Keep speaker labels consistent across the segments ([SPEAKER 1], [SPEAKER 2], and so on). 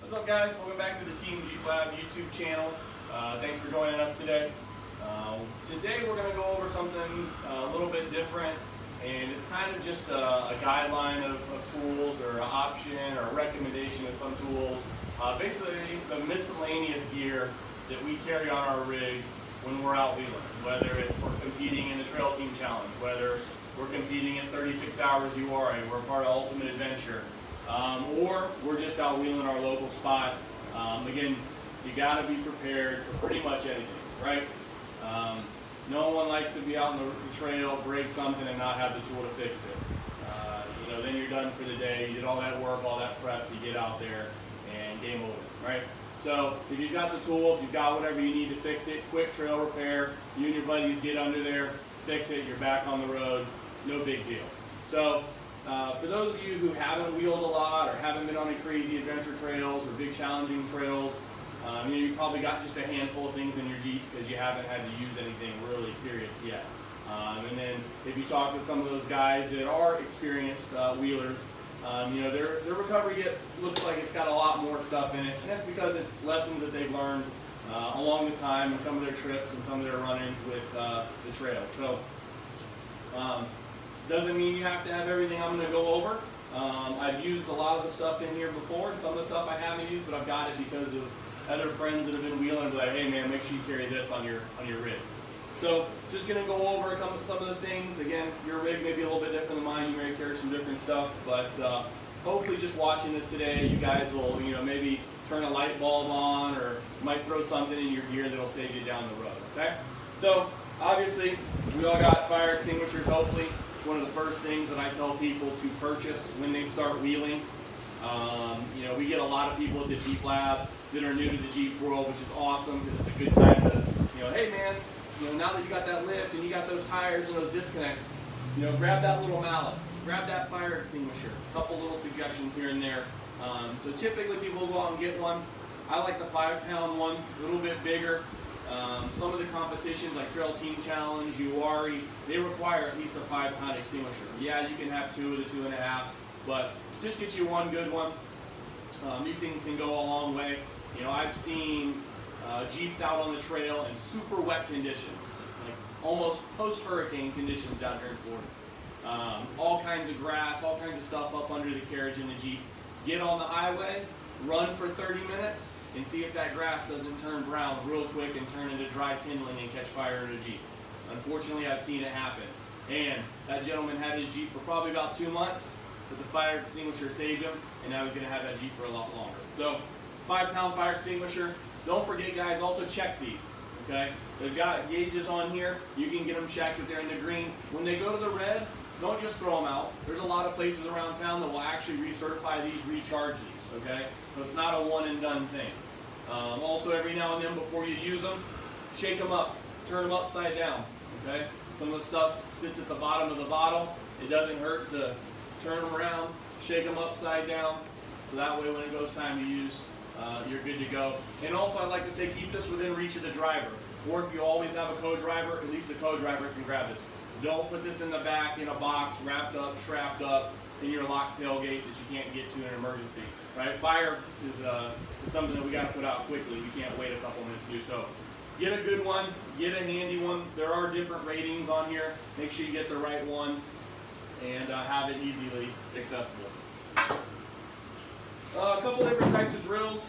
[SPEAKER 1] What's up, guys? Welcome back to the Team Jeep Lab YouTube channel. Thanks for joining us today. Today we're going to go over something a little bit different, and it's kind of just a guideline of tools or an option or a recommendation of some tools. Basically, the miscellaneous gear that we carry on our rig when we're out wheeling, whether it's we're competing in the Trail Team Challenge, whether we're competing in 36 Hours URA, we're part of Ultimate Adventure, or we're just out wheeling our local spot. Again, you got to be prepared for pretty much anything, right? No one likes to be out on the trail, break something, and not have the tool to fix it. Then you're done for the day. You did all that work, all that prep to get out there, and game over, right? So if you've got the tools, you've got whatever you need to fix it, quick trail repair, you and your buddies get under there, fix it, you're back on the road, no big deal. So for those of you who haven't wheeled a lot or haven't been on any crazy adventure trails or big challenging trails, you probably got just a handful of things in your Jeep because you haven't had to use anything really serious yet. And then if you talk to some of those guys that are experienced wheelers, their recovery looks like it's got a lot more stuff in it, and that's because it's lessons that they've learned along the time in some of their trips and some of their run-ins with the trails. So doesn't mean you have to have everything I'm going to go over. I've used a lot of the stuff in here before, and some of the stuff I haven't used, but I've got it because of other friends that have been wheeling and be like, hey man, make sure you carry this on your rig. So just going to go over some of the things. Again, your rig may be a little bit different than mine. You may carry some different stuff, but hopefully just watching this today, you guys will maybe turn a light bulb on or might throw something in your gear that'll save you down the road, okay? So obviously, we all got fire extinguishers, hopefully. It's one of the first things that I tell people to purchase when they start wheeling. We get a lot of people at the Jeep Lab that are new to the Jeep world, which is awesome because it's a good time to, hey man, now that you got that lift and you got those tires and those disconnects, grab that little mallet, grab that fire extinguisher. A couple little suggestions here and there. So typically people will go out and get one. I like the 5-pound one, a little bit bigger. Some of the competitions like Trail Team Challenge, URI, they require at least a 5-pound extinguisher. Yeah, you can have 2 of the 2.5, but just get you one good one. These things can go a long way. I've seen Jeeps out on the trail in super wet conditions, like almost post-hurricane conditions down here in Florida. All kinds of grass, all kinds of stuff up under the carriage in the Jeep. Get on the highway, run for 30 minutes, and see if that grass doesn't turn brown real quick and turn into dry kindling and catch fire in a Jeep. Unfortunately, I've seen it happen. And that gentleman had his Jeep for probably about 2 months, but the fire extinguisher saved him, and now he's going to have that Jeep for a lot longer. So, 5-pound fire extinguisher. Don't forget, guys, also check these, okay? They've got gauges on here. You can get them checked if they're in the green. When they go to the red, don't just throw them out. There's a lot of places around town that will actually recertify these, recharge these, okay? So it's not a one-and-done thing. Also, every now and then before you use them, shake them up, turn them upside down, okay? Some of the stuff sits at the bottom of the bottle. It doesn't hurt to turn them around, shake them upside down, so that way when it goes time to use, you're good to go. And also I'd like to say keep this within reach of the driver, or if you always have a co-driver, at least the co-driver can grab this. Don't put this in the back in a box, wrapped up, strapped up in your locked tailgate that you can't get to in an emergency, right? Fire is something that we got to put out quickly. We can't wait a couple minutes to do so. Get a good one, get a handy one. There are different ratings on here. Make sure you get the right one and have it easily accessible. A couple different types of drills.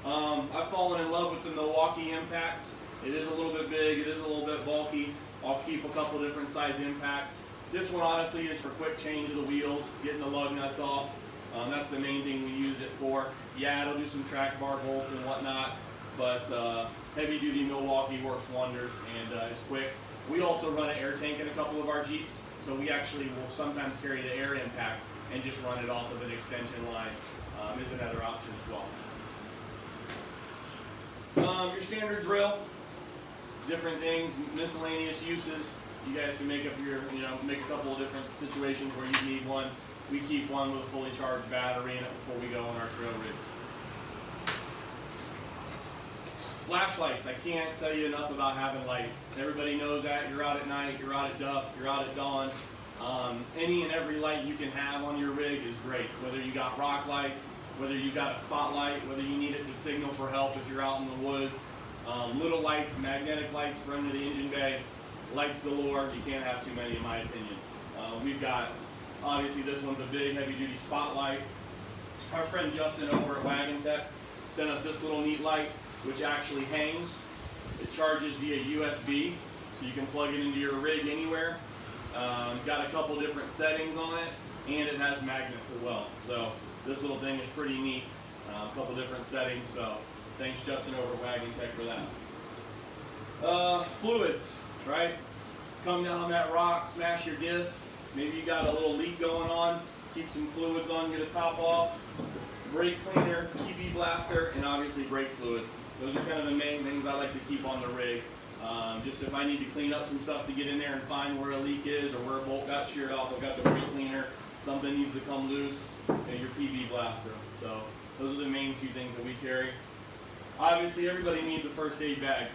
[SPEAKER 1] I've fallen in love with the Milwaukee Impact. It is a little bit big, it is a little bit bulky. I'll keep a couple different size impacts. This one honestly is for quick change of the wheels, getting the lug nuts off. That's the main thing we use it for. Yeah, it'll do some track bar bolts and whatnot, but heavy duty Milwaukee works wonders and is quick. We also run an air tank in a couple of our Jeeps, so we actually will sometimes carry the air impact and just run it off of an extension line. Is another option as well. Your standard drill, different things, miscellaneous uses. You guys can make up your, make a couple of different situations where you need one. We keep one with a fully charged battery in it before we go on our trail rig. Flashlights, I can't tell you enough about having light. Everybody knows that. You're out at night, you're out at dusk, you're out at dawn. Any and every light you can have on your rig is great. Whether you got rock lights, whether you got a spotlight, whether you need it to signal for help if you're out in the woods. Little lights, magnetic lights for under the engine bay, lights galore. You can't have too many in my opinion. We've got, obviously this one's a big heavy duty spotlight. Our friend Justin over at Wagon Tech sent us this little neat light, which actually hangs. It charges via USB, so you can plug it into your rig anywhere. Got a couple different settings on it, and it has magnets as well. So this little thing is pretty neat. A couple different settings, so thanks Justin over at Wagon Tech for that. Fluids, right? Come down on that rock, smash your diff. Maybe you got a little leak going on, keep some fluids on, get a top off. Brake cleaner, PB blaster, and obviously brake fluid. Those are kind of the main things I like to keep on the rig. Just if I need to clean up some stuff to get in there and find where a leak is or where a bolt got sheared off, I've got the brake cleaner. Something needs to come loose, and your PB blaster. So those are the main few things that we carry. Obviously everybody needs a first aid bag.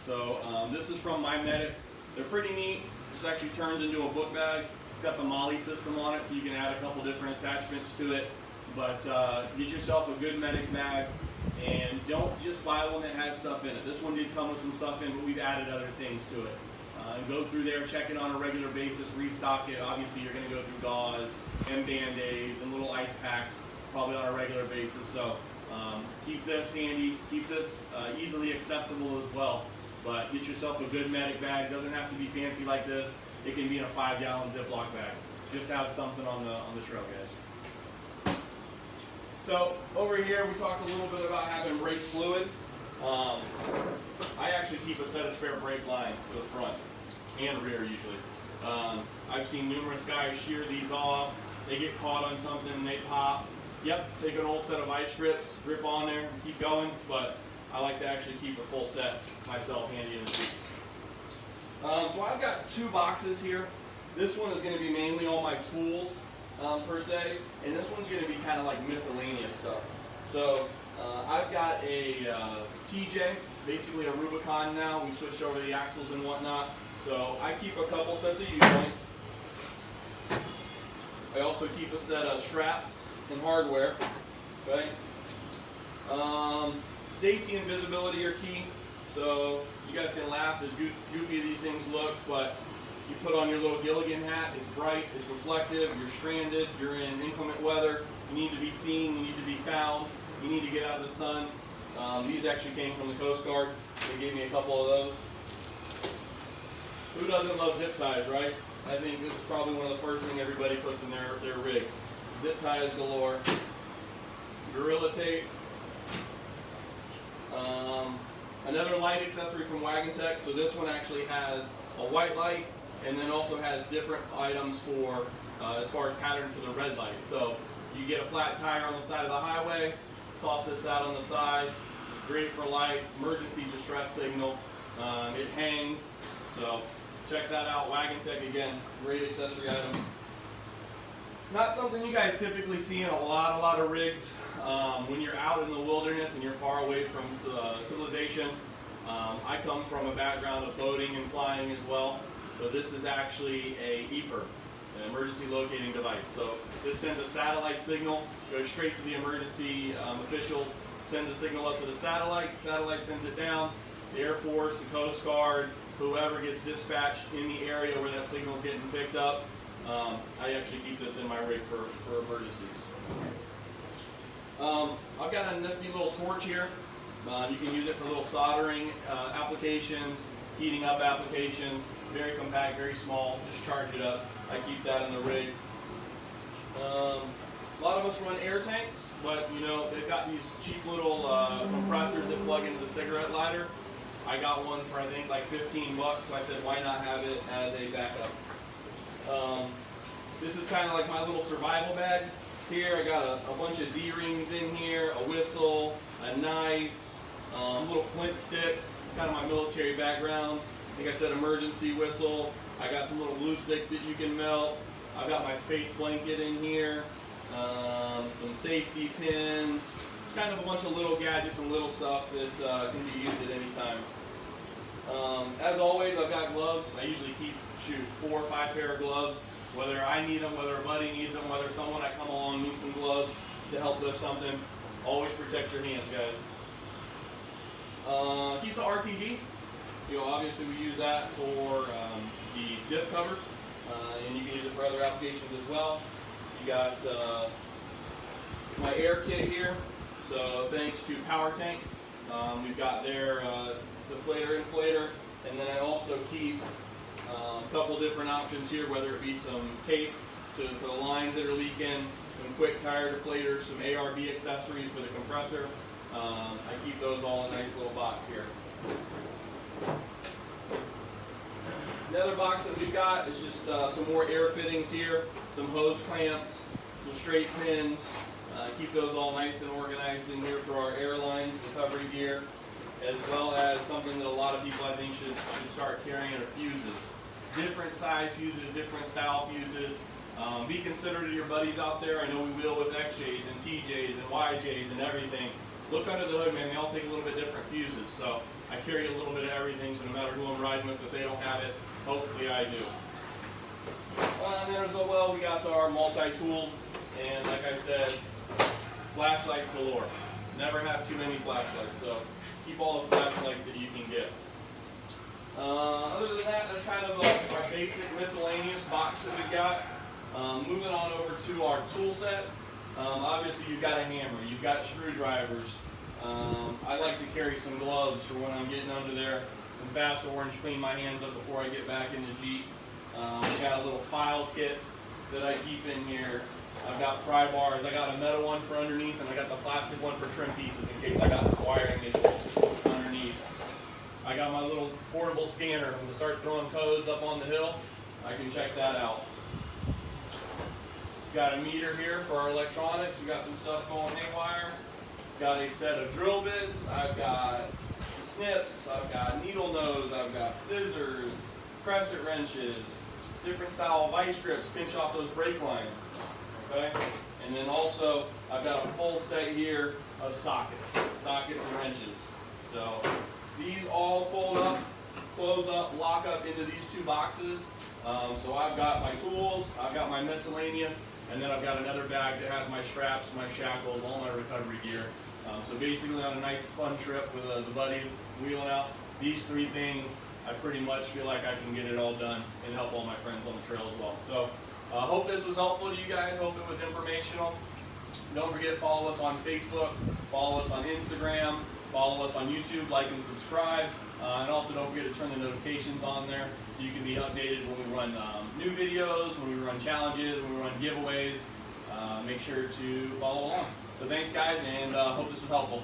[SPEAKER 1] So this is from MyMedic. They're pretty neat. This actually turns into a book bag. It's got the MOLLE system on it, so you can add a couple different attachments to it. But get yourself a good medic bag, and don't just buy one that has stuff in it. This one did come with some stuff in, but we've added other things to it. And go through there, check it on a regular basis, restock it. Obviously you're going to go through gauze and Band-Aids and little ice packs probably on a regular basis. So keep this handy, keep this easily accessible as well. But get yourself a good medic bag. It doesn't have to be fancy like this. It can be in a 5-gallon Ziploc bag. Just have something on the trail, guys. So over here we talked a little bit about having brake fluid. I actually keep a set of spare brake lines for the front and rear usually. I've seen numerous guys shear these off. They get caught on something, they pop. Yep, take an old set of ice strips, rip on there, and keep going. But I like to actually keep a full set myself handy in the Jeep. So I've got 2 boxes here. This one is going to be mainly all my tools per se, and this one's going to be kind of like miscellaneous stuff. So I've got a TJ, basically a Rubicon now. We switched over the axles and whatnot. So I keep a couple sets of U-joints. I also keep a set of straps and hardware. Okay. Safety and visibility are key. So you guys can laugh as goofy these things look, but you put on your little Gilligan hat, it's bright, it's reflective, you're stranded, you're in inclement weather, you need to be seen, you need to be found, you need to get out of the sun. These actually came from the Coast Guard. They gave me a couple of those. Who doesn't love zip ties, right? I think this is probably one of the first things everybody puts in their rig. Zip ties galore. Gorilla tape. Another light accessory from Wagon Tech. So this one actually has a white light, and then also has different items for as far as patterns for the red light. So you get a flat tire on the side of the highway, toss this out on the side. It's great for light, emergency distress signal. It hangs. So check that out. Wagon Tech again, great accessory item. Not something you guys typically see in a lot of rigs. When you're out in the wilderness and you're far away from civilization. I come from a background of boating and flying as well. So this is actually a EPIR, an emergency locating device. So this sends a satellite signal, goes straight to the emergency officials, sends a signal up to the satellite sends it down. The Air Force, the Coast Guard, whoever gets dispatched in the area where that signal is getting picked up. I actually keep this in my rig for emergencies. I've got a nifty little torch here. You can use it for little soldering applications, heating up applications. Very compact, very small. Just charge it up. I keep that in the rig. A lot of us run air tanks, but you know they've got these cheap little compressors that plug into the cigarette lighter. I got one for I think like 15 bucks, so I said why not have it as a backup. This is kind of like my little survival bag. Here I got a bunch of D-rings in here, a whistle, a knife, little flint sticks, kind of my military background. Like I said, emergency whistle. I got some little glue sticks that you can melt. I've got my space blanket in here, some safety pins. It's kind of a bunch of little gadgets and little stuff that can be used at any time. As always, I've got gloves. I usually keep 4 or 5 pair of gloves. Whether I need them, whether a buddy needs them, whether someone I come along needs some gloves, to help lift something. Always protect your hands, guys. Kisa RTV. Obviously we use that for the diff covers, and you can use it for other applications as well. You got my air kit here. So thanks to Power Tank, we've got their deflator, inflator, and then I also keep a couple different options here, whether it be some tape for the lines that are leaking, some quick tire deflators, some ARB accessories for the compressor. I keep those all in a nice little box here. Another box that we've got is just some more air fittings here, some hose clamps, some straight pins. Keep those all nice and organized in here for our airlines, recovery gear, as well as something that a lot of people I think should start carrying are fuses. Different size fuses, different style fuses. Be considerate of your buddies out there. I know we will with XJs and TJs and YJs and everything. Look under the hood, man. They all take a little bit different fuses. So I carry a little bit of everything, so no matter who I'm riding with, if they don't have it, hopefully I do. And then as well, we got our multi-tools, and like I said, flashlights galore. Never have too many flashlights, so keep all the flashlights that you can get. Other than that, that's kind of our basic miscellaneous box that we've got. Moving on over to our tool set. Obviously you've got a hammer, you've got screwdrivers. I like to carry some gloves for when I'm getting under there. Some Fast Orange, clean my hands up before I get back in the Jeep. We got a little file kit that I keep in here. I've got pry bars, I got a metal one for underneath, and I got the plastic one for trim pieces in case I got some wiring issues underneath. I got my little portable scanner. When we start throwing codes up on the hill, I can check that out. Got a meter here for our electronics. We got some stuff going haywire. Got a set of drill bits. I've got snips. I've got needle nose. I've got scissors, crescent wrenches, different style vice grips, pinch off those brake lines. Okay, and then also I've got a full set here of sockets and wrenches. So these all fold up, close up, lock up into these two boxes. So I've got my tools, I've got my miscellaneous, and then I've got another bag that has my straps, my shackles, all my recovery gear. So basically on a nice fun trip with the buddies wheeling out, these three things, I pretty much feel like I can get it all done and help all my friends on the trail as well. So hope this was helpful to you guys, hope it was informational. Don't forget to follow us on Facebook, follow us on Instagram, follow us on YouTube, like and subscribe. And also don't forget to turn the notifications on there so you can be updated when we run new videos, when we run challenges, when we run giveaways. Make sure to follow along. So thanks guys, and hope this was helpful.